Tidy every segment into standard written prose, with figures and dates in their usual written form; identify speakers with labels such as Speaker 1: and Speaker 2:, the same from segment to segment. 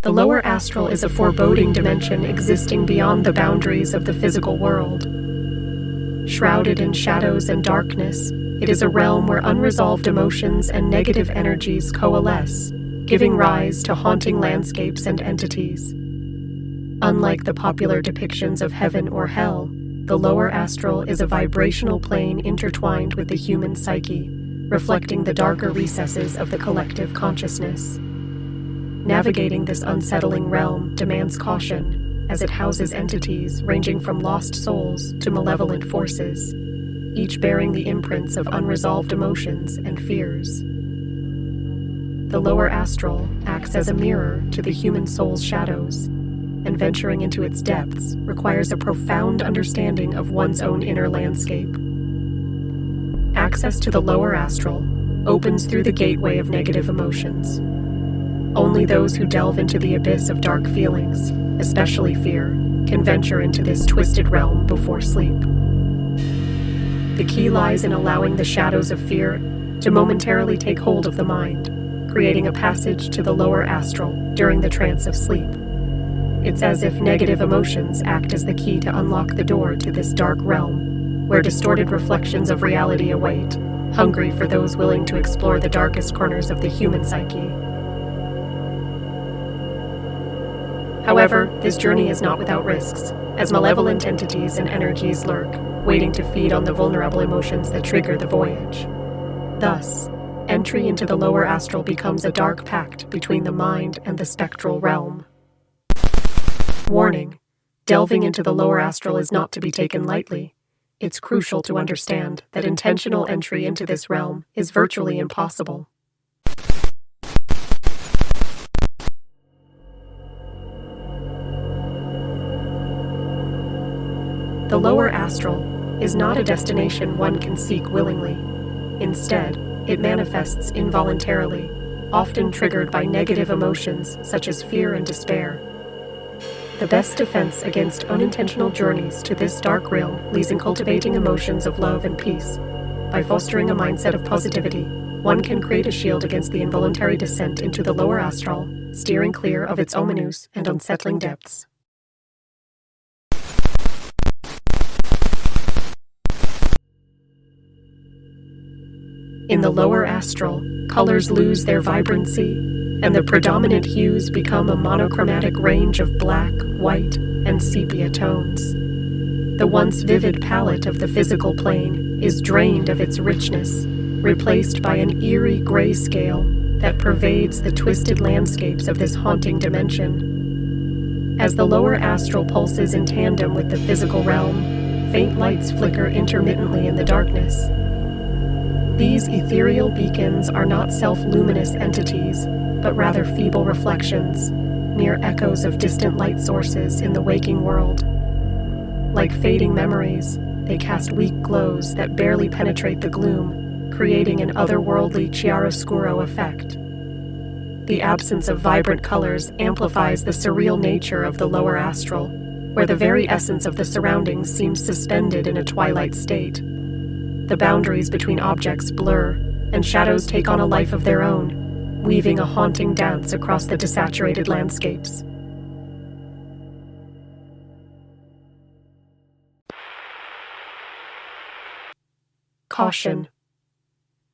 Speaker 1: The lower astral is a foreboding dimension existing beyond the boundaries of the physical world. Shrouded in shadows and darkness, it is a realm where unresolved emotions and negative energies coalesce, giving rise to haunting landscapes and entities. Unlike the popular depictions of heaven or hell, the lower astral is a vibrational plane intertwined with the human psyche, reflecting the darker recesses of the collective consciousness. Navigating this unsettling realm demands caution, as it houses entities ranging from lost souls to malevolent forces, each bearing the imprints of unresolved emotions and fears. The lower astral acts as a mirror to the human soul's shadows, and venturing into its depths requires a profound understanding of one's own inner landscape. Access to the lower astral opens through the gateway of negative emotions. Only those who delve into the abyss of dark feelings, especially fear, can venture into this twisted realm before sleep. The key lies in allowing the shadows of fear to momentarily take hold of the mind, creating a passage to the lower astral during the trance of sleep. It's as if negative emotions act as the key to unlock the door to this dark realm, where distorted reflections of reality await, hungry for those willing to explore the darkest corners of the human psyche. However, this journey is not without risks, as malevolent entities and energies lurk, waiting to feed on the vulnerable emotions that trigger the voyage. Thus, entry into the lower astral becomes a dark pact between the mind and the spectral realm. Warning: delving into the lower astral is not to be taken lightly. It's crucial to understand that intentional entry into this realm is virtually impossible. The lower astral is not a destination one can seek willingly. Instead, it manifests involuntarily, often triggered by negative emotions such as fear and despair. The best defense against unintentional journeys to this dark realm lies in cultivating emotions of love and peace. By fostering a mindset of positivity, one can create a shield against the involuntary descent into the lower astral, steering clear of its ominous and unsettling depths. In the lower astral, colors lose their vibrancy, and the predominant hues become a monochromatic range of black, white, and sepia tones. The once vivid palette of the physical plane is drained of its richness, replaced by an eerie grayscale that pervades the twisted landscapes of this haunting dimension. As the lower astral pulses in tandem with the physical realm, faint lights flicker intermittently in the darkness. These ethereal beacons are not self-luminous entities, but rather feeble reflections, mere echoes of distant light sources in the waking world. Like fading memories, they cast weak glows that barely penetrate the gloom, creating an otherworldly chiaroscuro effect. The absence of vibrant colors amplifies the surreal nature of the lower astral, where the very essence of the surroundings seems suspended in a twilight state. The boundaries between objects blur, and shadows take on a life of their own, weaving a haunting dance across the desaturated landscapes. Caution.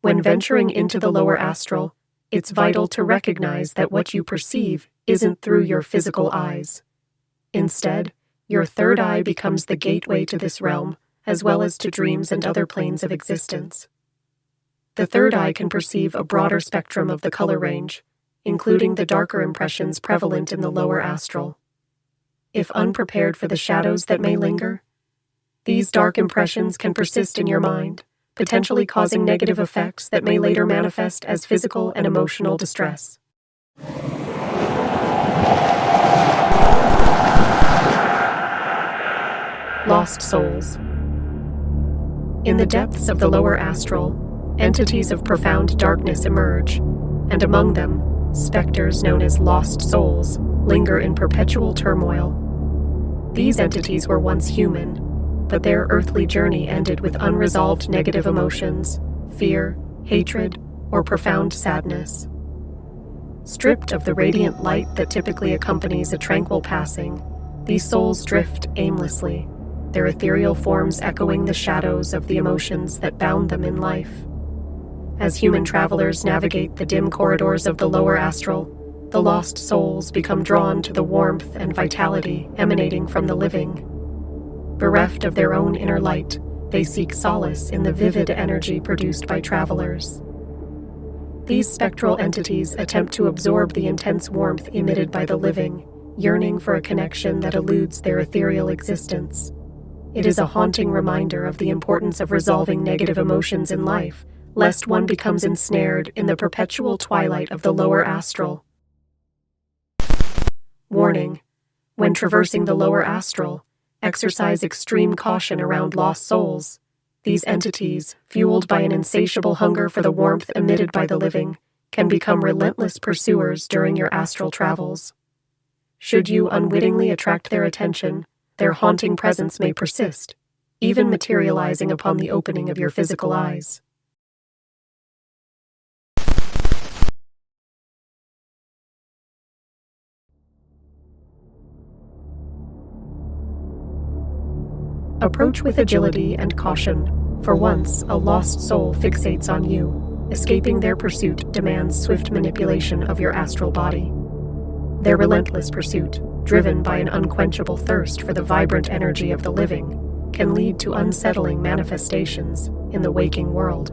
Speaker 1: When venturing into the lower astral, it's vital to recognize that what you perceive isn't through your physical eyes. Instead, your third eye becomes the gateway to this realm, as well as to dreams and other planes of existence. The third eye can perceive a broader spectrum of the color range, including the darker impressions prevalent in the lower astral. If unprepared for the shadows that may linger, these dark impressions can persist in your mind, potentially causing negative effects that may later manifest as physical and emotional distress. Lost souls. In the depths of the lower astral, entities of profound darkness emerge, and among them, specters known as lost souls linger in perpetual turmoil. These entities were once human, but their earthly journey ended with unresolved negative emotions, fear, hatred, or profound sadness. Stripped of the radiant light that typically accompanies a tranquil passing, these souls drift aimlessly, their ethereal forms echoing the shadows of the emotions that bound them in life. As human travelers navigate the dim corridors of the lower astral, the lost souls become drawn to the warmth and vitality emanating from the living. Bereft of their own inner light, they seek solace in the vivid energy produced by travelers. These spectral entities attempt to absorb the intense warmth emitted by the living, yearning for a connection that eludes their ethereal existence. It is a haunting reminder of the importance of resolving negative emotions in life, lest one becomes ensnared in the perpetual twilight of the lower astral. Warning: when traversing the lower astral, exercise extreme caution around lost souls. These entities, fueled by an insatiable hunger for the warmth emitted by the living, can become relentless pursuers during your astral travels. Should you unwittingly attract their attention, their haunting presence may persist, even materializing upon the opening of your physical eyes. Approach with agility and caution. For once, a lost soul fixates on you. Escaping their pursuit demands swift manipulation of your astral body. Their relentless pursuit, driven by an unquenchable thirst for the vibrant energy of the living, can lead to unsettling manifestations in the waking world.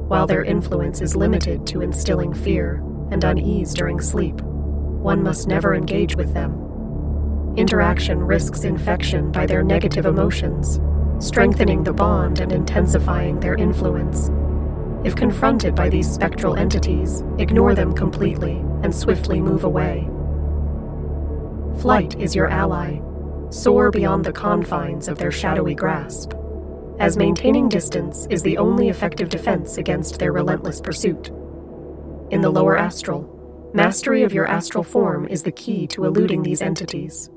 Speaker 1: While their influence is limited to instilling fear and unease during sleep, one must never engage with them. Interaction risks infection by their negative emotions, strengthening the bond and intensifying their influence. If confronted by these spectral entities, ignore them completely and swiftly move away. Flight is your ally. Soar beyond the confines of their shadowy grasp, as maintaining distance is the only effective defense against their relentless pursuit. In the lower astral, mastery of your astral form is the key to eluding these entities.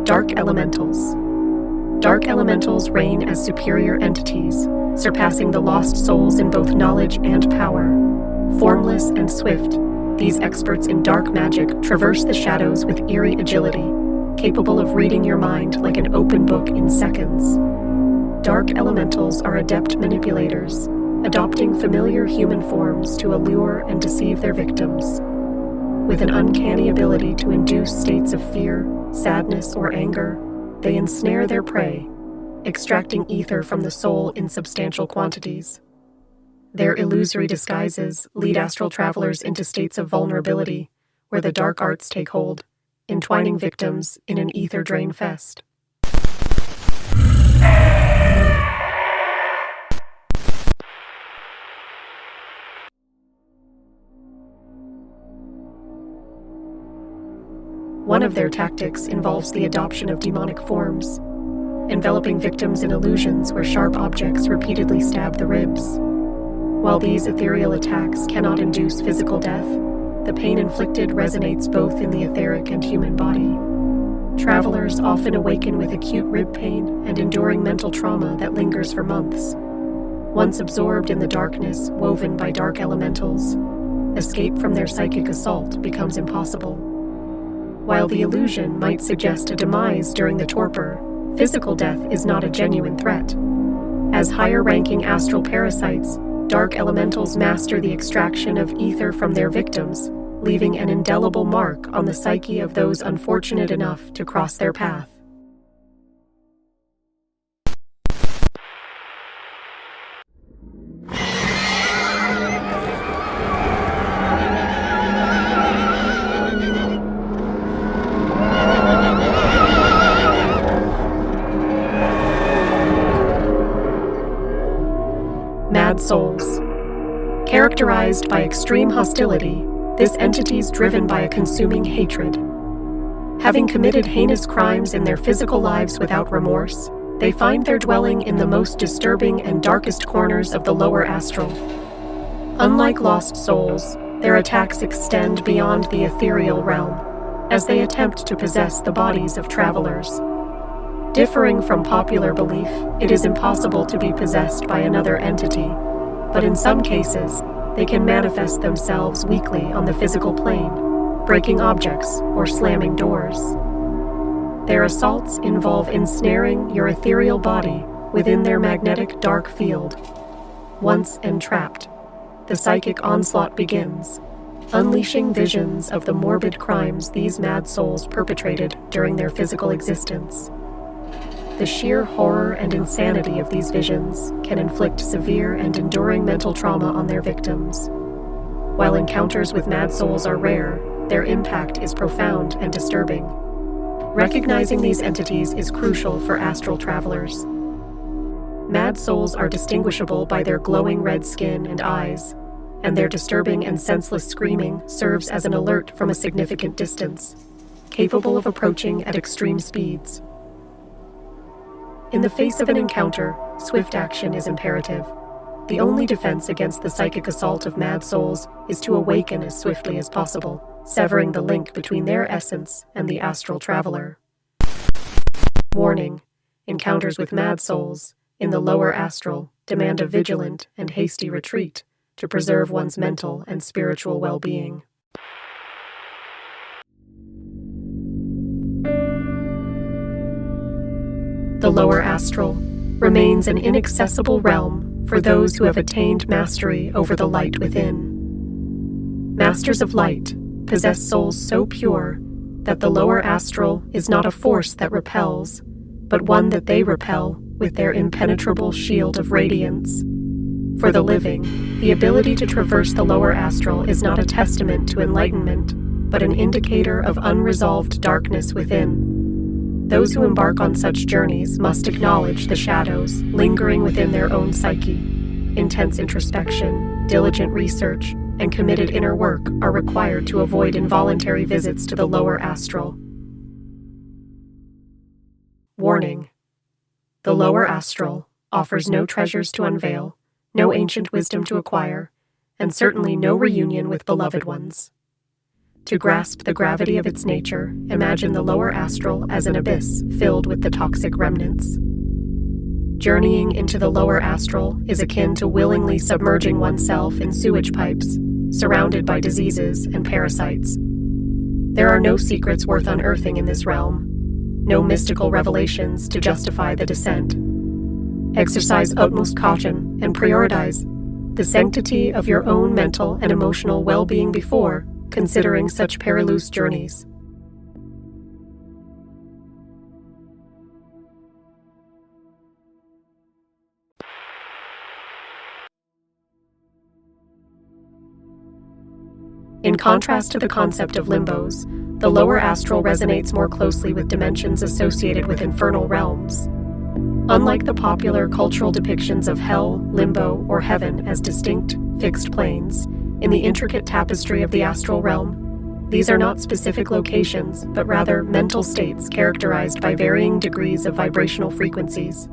Speaker 1: Dark elementals. Dark elementals reign as superior entities, surpassing the lost souls in both knowledge and power. Formless and swift, these experts in dark magic traverse the shadows with eerie agility, capable of reading your mind like an open book in seconds. Dark elementals are adept manipulators, adopting familiar human forms to allure and deceive their victims. With an uncanny ability to induce states of fear, sadness, or anger, they ensnare their prey, extracting ether from the soul in substantial quantities. Their illusory disguises lead astral travelers into states of vulnerability, where the dark arts take hold, entwining victims in an ether drain fest. One of their tactics involves the adoption of demonic forms, enveloping victims in illusions where sharp objects repeatedly stab the ribs. While these ethereal attacks cannot induce physical death, the pain inflicted resonates both in the etheric and human body. Travelers often awaken with acute rib pain and enduring mental trauma that lingers for months. Once absorbed in the darkness woven by dark elementals, escape from their psychic assault becomes impossible. While the illusion might suggest a demise during the torpor, physical death is not a genuine threat. As higher-ranking astral parasites, dark elementals master the extraction of ether from their victims, leaving an indelible mark on the psyche of those unfortunate enough to cross their path. Mad souls. Characterized by extreme hostility, this entity is driven by a consuming hatred. Having committed heinous crimes in their physical lives without remorse, they find their dwelling in the most disturbing and darkest corners of the lower astral. Unlike lost souls, their attacks extend beyond the ethereal realm, as they attempt to possess the bodies of travelers. Differing from popular belief, it is impossible to be possessed by another entity, but in some cases, they can manifest themselves weakly on the physical plane, breaking objects or slamming doors. Their assaults involve ensnaring your ethereal body within their magnetic dark field. Once entrapped, the psychic onslaught begins, unleashing visions of the morbid crimes these mad souls perpetrated during their physical existence. The sheer horror and insanity of these visions can inflict severe and enduring mental trauma on their victims. While encounters with mad souls are rare, their impact is profound and disturbing. Recognizing these entities is crucial for astral travelers. Mad souls are distinguishable by their glowing red skin and eyes, and their disturbing and senseless screaming serves as an alert from a significant distance, capable of approaching at extreme speeds. In the face of an encounter, swift action is imperative. The only defense against the psychic assault of mad souls is to awaken as swiftly as possible, severing the link between their essence and the astral traveler. Warning: encounters with mad souls in the lower astral demand a vigilant and hasty retreat to preserve one's mental and spiritual well-being. The lower astral remains an inaccessible realm for those who have attained mastery over the light within. Masters of light possess souls so pure that the lower astral is not a force that repels, but one that they repel with their impenetrable shield of radiance. For the living, the ability to traverse the lower astral is not a testament to enlightenment, but an indicator of unresolved darkness within. Those who embark on such journeys must acknowledge the shadows lingering within their own psyche. Intense introspection, diligent research, and committed inner work are required to avoid involuntary visits to the lower astral. Warning: the lower astral offers no treasures to unveil, no ancient wisdom to acquire, and certainly no reunion with beloved ones. To grasp the gravity of its nature, imagine the lower astral as an abyss filled with the toxic remnants. Journeying into the lower astral is akin to willingly submerging oneself in sewage pipes, surrounded by diseases and parasites. There are no secrets worth unearthing in this realm, no mystical revelations to justify the descent. Exercise utmost caution and prioritize the sanctity of your own mental and emotional well-being before considering such perilous journeys. In contrast to the concept of limbos, the lower astral resonates more closely with dimensions associated with infernal realms. Unlike the popular cultural depictions of hell, limbo, or heaven as distinct, fixed planes, in the intricate tapestry of the astral realm, these are not specific locations, but rather mental states characterized by varying degrees of vibrational frequencies.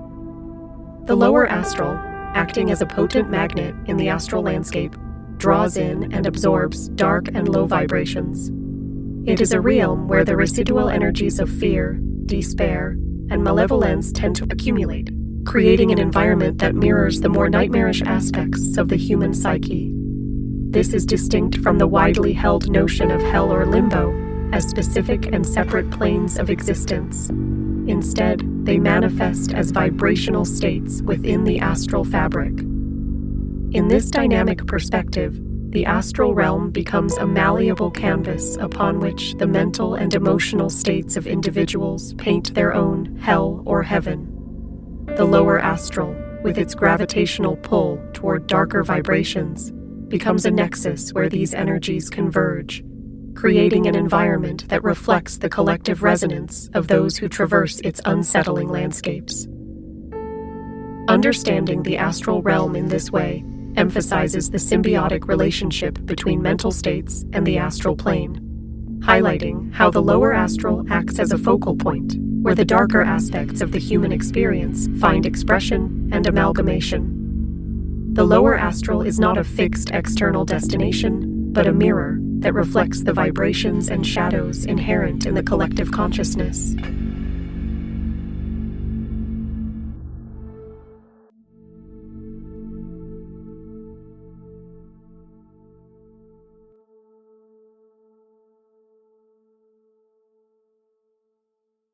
Speaker 1: The lower astral, acting as a potent magnet in the astral landscape, draws in and absorbs dark and low vibrations. It is a realm where the residual energies of fear, despair, and malevolence tend to accumulate, creating an environment that mirrors the more nightmarish aspects of the human psyche. This is distinct from the widely held notion of hell or limbo as specific and separate planes of existence. Instead, they manifest as vibrational states within the astral fabric. In this dynamic perspective, the astral realm becomes a malleable canvas upon which the mental and emotional states of individuals paint their own hell or heaven. The lower astral, with its gravitational pull toward darker vibrations, becomes a nexus where these energies converge, creating an environment that reflects the collective resonance of those who traverse its unsettling landscapes. Understanding the astral realm in this way emphasizes the symbiotic relationship between mental states and the astral plane, highlighting how the lower astral acts as a focal point where the darker aspects of the human experience find expression and amalgamation. The lower astral is not a fixed external destination, but a mirror that reflects the vibrations and shadows inherent in the collective consciousness.